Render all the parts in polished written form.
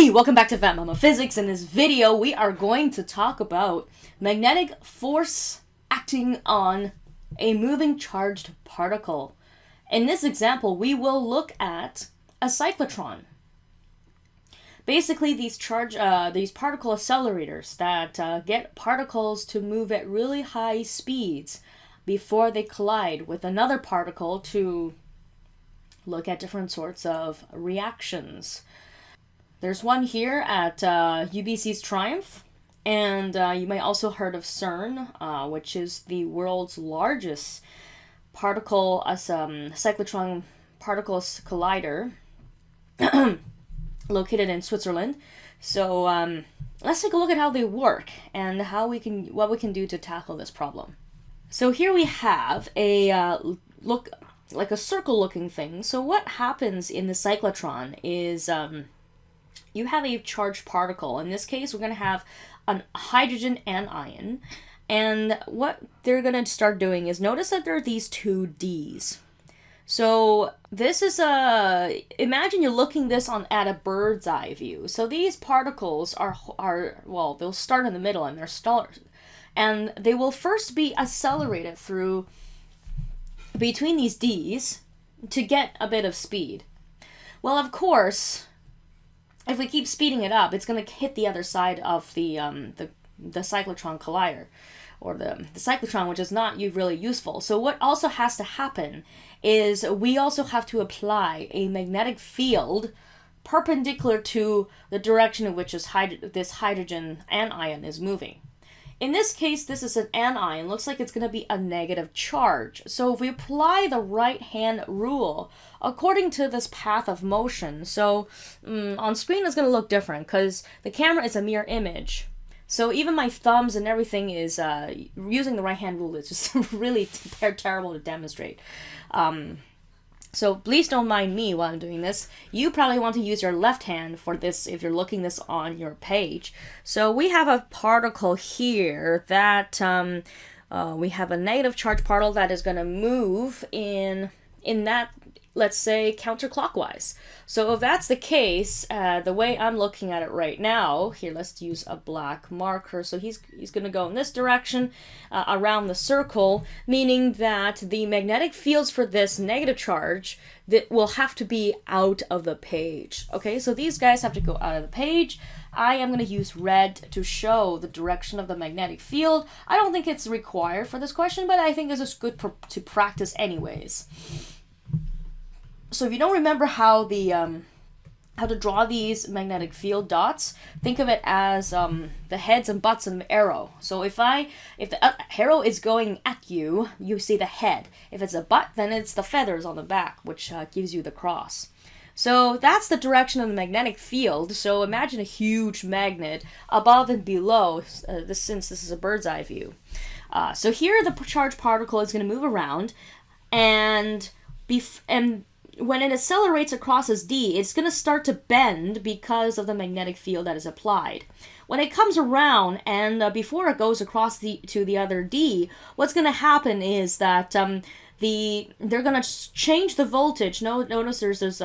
Hey, welcome back to Fat Mama Physics. In this video, we are going to talk about magnetic force acting on a moving charged particle. In this example, we will look at a cyclotron. Basically, these particle accelerators that get particles to move at really high speeds before they collide with another particle to look at different sorts of reactions. There's one here at UBC's Triumph, and you may also heard of CERN, which is the world's largest cyclotron particle collider, located in Switzerland. So let's take a look at how they work and what we can do to tackle this problem. So here we have a look like a circle-looking thing. So what happens in the cyclotron is you have a charged particle. In this case, we're going to have a hydrogen anion. And what they're going to start doing is notice that there are these two Ds. So this is imagine you're looking this at a bird's eye view. So these particles they'll start in the middle and they're stars. And they will first be accelerated through between these Ds to get a bit of speed. Well, of course, if we keep speeding it up, it's going to hit the other side of the cyclotron collider, or the cyclotron, which is not really useful. So what also has to happen is we also have to apply a magnetic field perpendicular to the direction in which this hydrogen anion is moving. In this case, this is an anion. Looks like it's going to be a negative charge. So if we apply the right-hand rule according to this path of motion, so on screen it's going to look different because the camera is a mirror image. So even my thumbs and everything is using the right-hand rule. It's just really terrible to demonstrate. So please don't mind me while I'm doing this. You probably want to use your left hand for this if you're looking this on your page. So we have a particle here that we have a negative charge particle that is going to move in that, let's say, counterclockwise. So if that's the case, the way I'm looking at it right now, here, let's use a black marker. So he's going to go in this direction around the circle, meaning that the magnetic fields for this negative charge that will have to be out of the page. Okay, so these guys have to go out of the page. I am going to use red to show the direction of the magnetic field. I don't think it's required for this question, but I think this is good to practice anyways. So if you don't remember how to draw these magnetic field dots, think of it as the heads and butts of an arrow. So if the arrow is going at you, you see the head. If it's a butt, then it's the feathers on the back, which gives you the cross. So that's the direction of the magnetic field. So imagine a huge magnet above and below, since this is a bird's eye view. So here the charged particle is going to move around, and when it accelerates across this D, it's going to start to bend because of the magnetic field that is applied. When it comes around and before it goes across to the other D, what's going to happen is that they're going to change the voltage. Notice there's this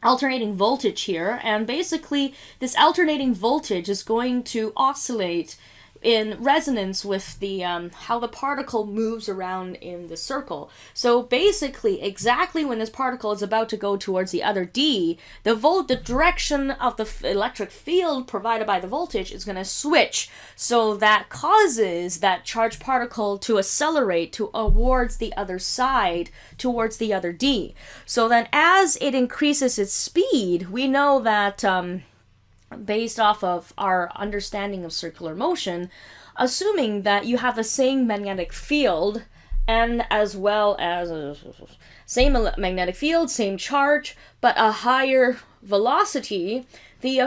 alternating voltage here, and basically this alternating voltage is going to oscillate in resonance with the how the particle moves around in the circle. So basically, exactly when this particle is about to go towards the other D, the direction of the electric field provided by the voltage is going to switch. So that causes that charged particle to accelerate towards the other side, towards the other D. So then as it increases its speed, we know that based off of our understanding of circular motion, assuming that you have the same magnetic field and as well as same magnetic field, same charge, but a higher velocity, the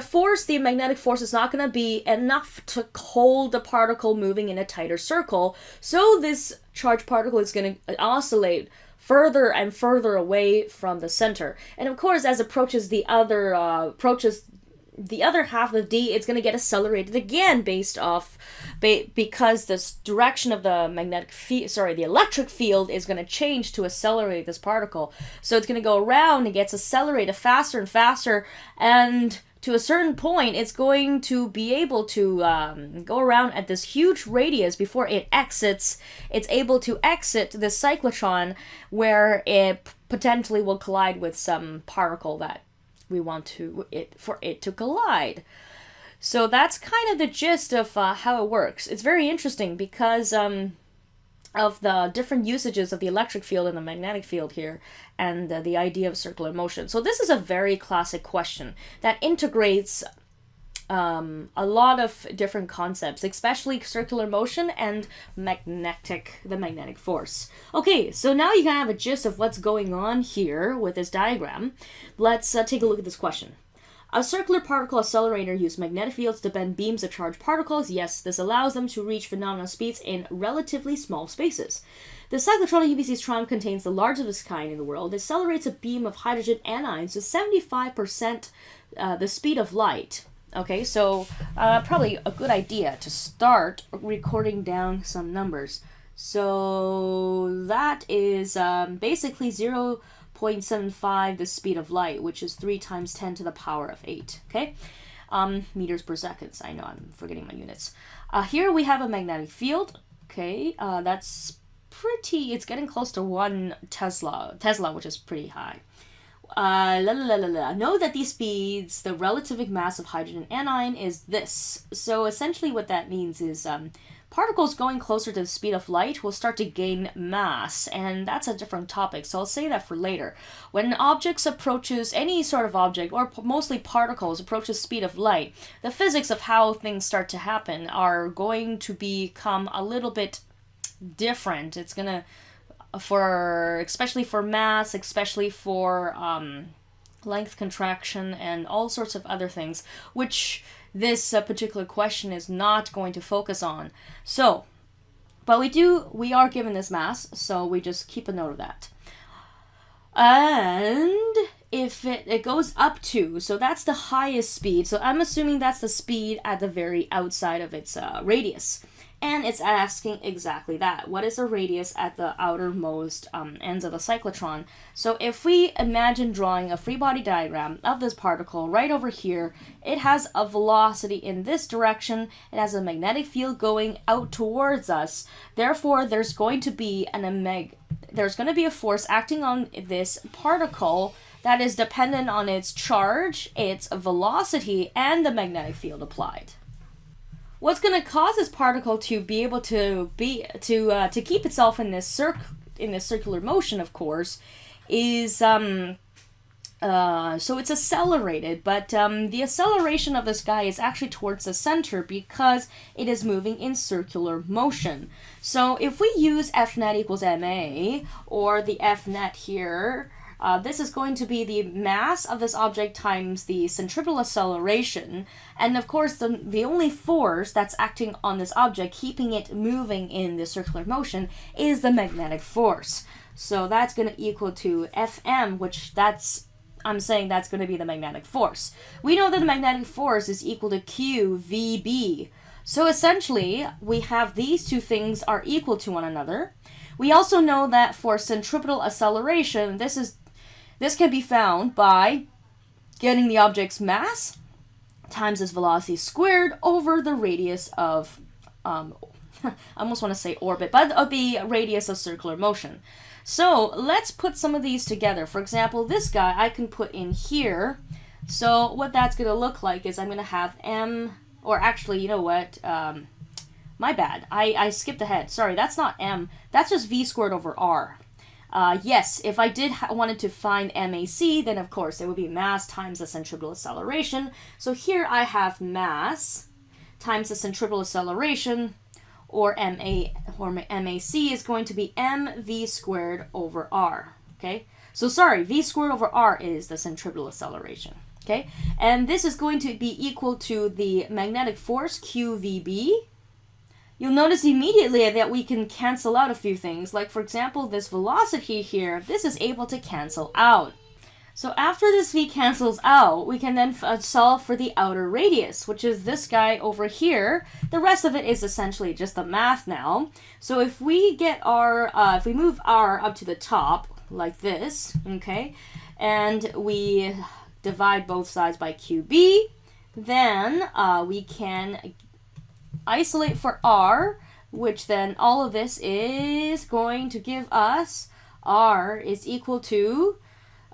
magnetic force is not going to be enough to hold the particle moving in a tighter circle. So this charged particle is going to oscillate further and further away from the center. And of course, as it approaches the other half of D, it's going to get accelerated again because this direction of the the electric field is going to change to accelerate this particle. So it's going to go around and gets accelerated faster and faster, and to a certain point, it's going to be able to go around at this huge radius before it exits. It's able to exit the cyclotron, where it potentially will collide with some particle that we want for it to collide. So that's kind of the gist of how it works. It's very interesting because of the different usages of the electric field and the magnetic field here, and the idea of circular motion. So this is a very classic question that integrates a lot of different concepts, especially circular motion and the magnetic force. Okay, so now you can have a gist of what's going on here with this diagram. Let's take a look at this question. A circular particle accelerator uses magnetic fields to bend beams of charged particles. Yes, this allows them to reach phenomenal speeds in relatively small spaces. The cyclotron of UBC's Tron contains the largest of its kind in the world. It accelerates a beam of hydrogen anions to 75% the speed of light. Okay, so probably a good idea to start recording down some numbers. So that is basically 0.75 the speed of light, which is 3 times 10 to the power of 8. Okay, meters per second. I know I'm forgetting my units. Here we have a magnetic field. Okay, that's it's getting close to 1 Tesla, which is pretty high. Know that these speeds, the relative mass of hydrogen anion is this. So essentially what that means is particles going closer to the speed of light will start to gain mass, and that's a different topic, so I'll say that for later. When any sort of object, or mostly particles, approach the speed of light, the physics of how things start to happen are going to become a little bit different. It's going to, especially for mass, especially for length contraction and all sorts of other things, which this particular question is not going to focus on. So, but we are given this mass, so we just keep a note of that. And if it goes up to, so that's the highest speed, so I'm assuming that's the speed at the very outside of its radius. And it's asking exactly that. What is the radius at the outermost ends of the cyclotron? So if we imagine drawing a free body diagram of this particle right over here, it has a velocity in this direction. It has a magnetic field going out towards us. Therefore, there's going to be a force acting on this particle that is dependent on its charge, its velocity, and the magnetic field applied. What's going to cause this particle to be able to keep itself in this circular motion, of course, is so it's accelerated, but the acceleration of this guy is actually towards the center because it is moving in circular motion. So if we use F net equals ma, or the F net here, this is going to be the mass of this object times the centripetal acceleration, and of course the only force that's acting on this object, keeping it moving in this circular motion, is the magnetic force. So that's going to equal to Fm, I'm saying that's going to be the magnetic force. We know that the magnetic force is equal to QVB. So essentially, we have these two things are equal to one another. We also know that for centripetal acceleration, this can be found by getting the object's mass times its velocity squared over the radius of, I almost want to say orbit, but of the radius of circular motion. So let's put some of these together. For example, this guy I can put in here. So what that's going to look like is I'm going to have m, or actually, you know what, my bad, I skipped ahead. Sorry, that's not m, that's just v squared over r. Yes, if I did wanted to find MAC, then of course it would be mass times the centripetal acceleration. So here I have mass times the centripetal acceleration, or MAC is going to be mv squared over r. Okay, so sorry, v squared over r is the centripetal acceleration. Okay, and this is going to be equal to the magnetic force QVB. You'll notice immediately that we can cancel out a few things. Like, for example, this velocity here, this is able to cancel out. So after this v cancels out, we can then solve for the outer radius, which is this guy over here. The rest of it is essentially just the math now. So if we get our, if we move r up to the top, like this, okay, and we divide both sides by QB, then we can isolate for r, which then all of this is going to give us r is equal to,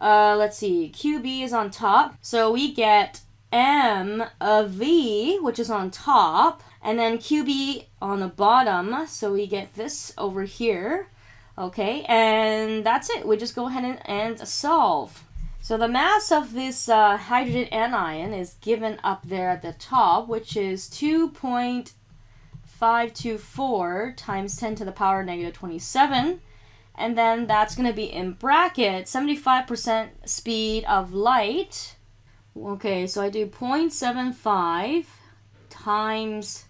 let's see, QB is on top. So we get M of V, which is on top, and then QB on the bottom. So we get this over here. Okay, and that's it. We just go ahead and solve. So the mass of this hydrogen anion is given up there at the top, which is 2.524 times 10 to the power negative 27. And then that's going to be in bracket 75% speed of light. Okay, so I do 0.75 times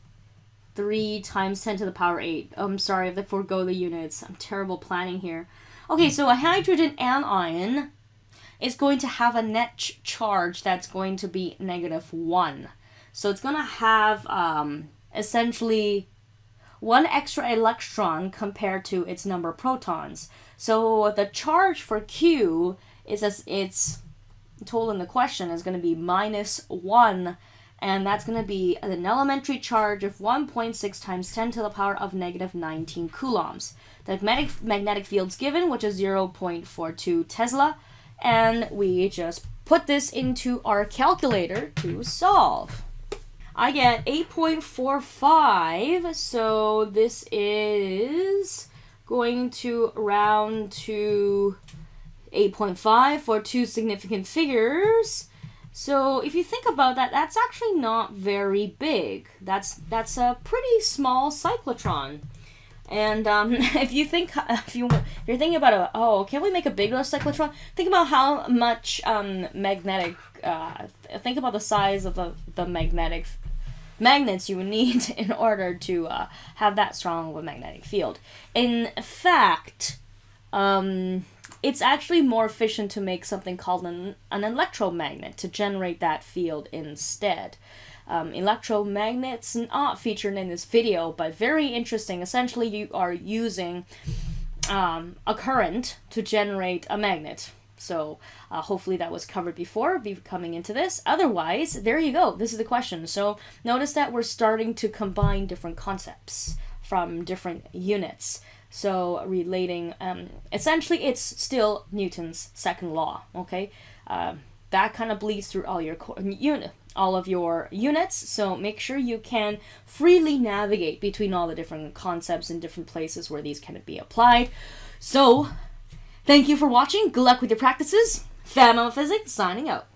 3 times 10 to the power 8. I'm sorry if I forego the units. I'm terrible planning here. Okay, so a hydrogen anion is going to have a net charge that's going to be -1. So it's going to have essentially one extra electron compared to its number of protons. So the charge for Q is, as it's told in the question, is going to be -1, and that's going to be an elementary charge of 1.6 times 10 to the power of -19 coulombs. The magnetic field's given, which is 0.42 Tesla, and we just put this into our calculator to solve. I get 8.45, so this is going to round to 8.5 for two significant figures. So if you think about that, that's actually not very big. That's a pretty small cyclotron. And if you're thinking about can we make a bigger cyclotron? Think about how much magnetic. Think about the size of the magnets you would need in order to have that strong of a magnetic field. In fact, it's actually more efficient to make something called an electromagnet to generate that field instead. Electromagnets not featured in this video, but very interesting. Essentially, you are using a current to generate a magnet. So hopefully that was covered before coming into this. Otherwise, there you go. This is the question. So notice that we're starting to combine different concepts from different units. So relating, essentially it's still Newton's second law, okay? That kind of bleeds through all of your units, so make sure you can freely navigate between all the different concepts and different places where these can be applied. So, thank you for watching. Good luck with your practices. Physics signing out.